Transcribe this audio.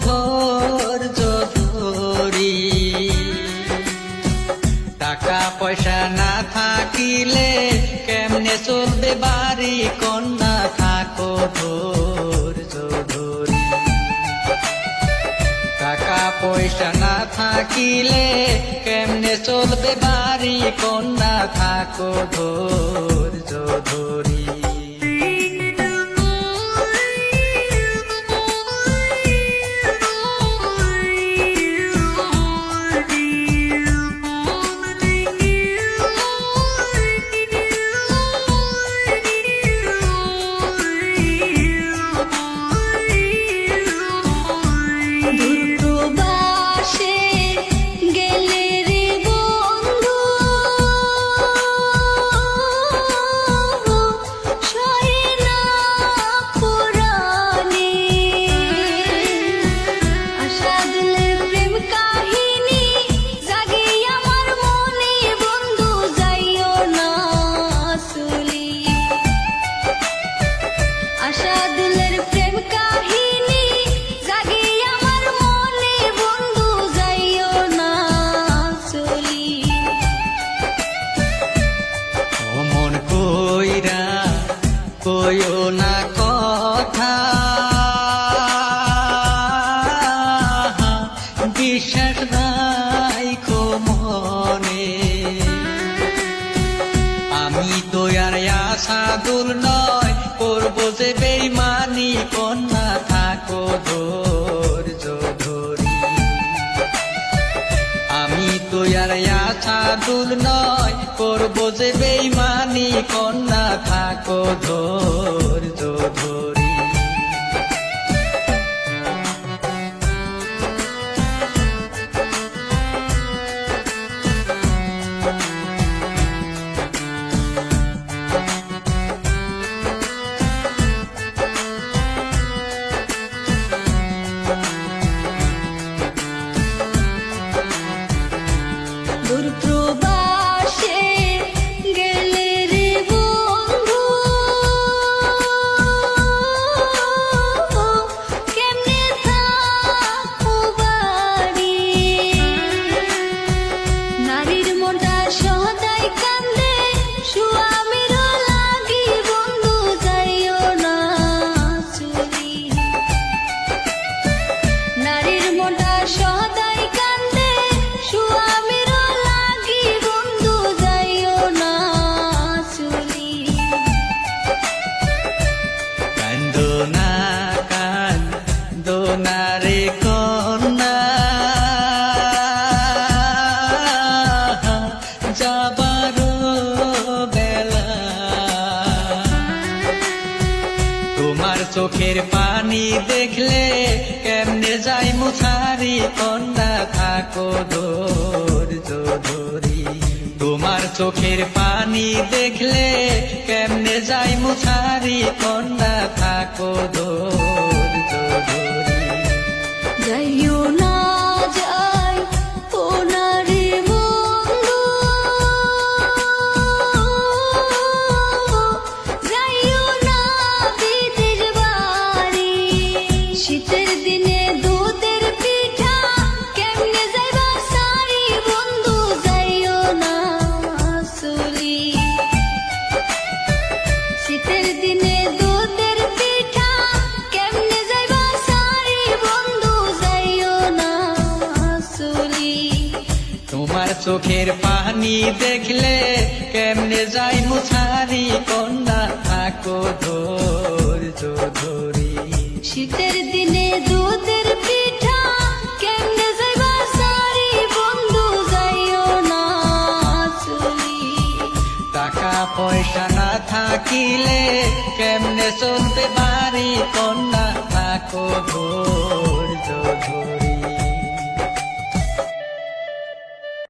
ধৈর্য ধরি। টাকা পয়সা না থাকিলে কেমনে চলবে বাড়ি কন্যা, থাকো ধৈর্য ধরি। টাকা পয়সা না থাকিলে কেমনে চলবে বাড়ি কন্যা, থাকো ধৈর্য ধরি। কইও না কথা বিশ্বাস নাই মনে, আমি তো আর আশাদুল নয় করবো যে বেইমানি কন্যা, থাকো ধৈর্য ধরি। আমি তো আর আশাদুল নয় করবো যে বেইমানি কন্যা, থাকো ধৈর্য ধরি। নারে কন্যা যাবার বেলা, তোমার চোখের পানি দেখলে কেমনে যাই মুছারি কন্যা, থাকো ধৈর্য ধরি। তোমার চোখের পানি দেখলে কেমনে যাই মুছারি কন্যা, থাকো ধৈর্য ধরি। যাইও না যাই ওনারে বন্ধু, যাইও না বিদেশ বাড়ি। শীতের দিনে দুধের পিঠা কেমনে যাইবা সারি বন্ধু, যাইও না চলি। শীতের দিনে দুধের পিঠা কেমনে যাইবা সারি বন্ধু, যাইও না চলি। তোমার চোখের পানি দেখলে কেমনে যাই মুছারি কন্যা, থাকো ধৈর্য ধরি। শীতের দিনে দুধের পিঠা কেমনে যাইবা সারি বন্ধু, যাইও না চলি। টাকা পয়সা না থাকিলে কেমনে চলবে বাড়ি কন্যা, থাকো ধৈর্য ধরি।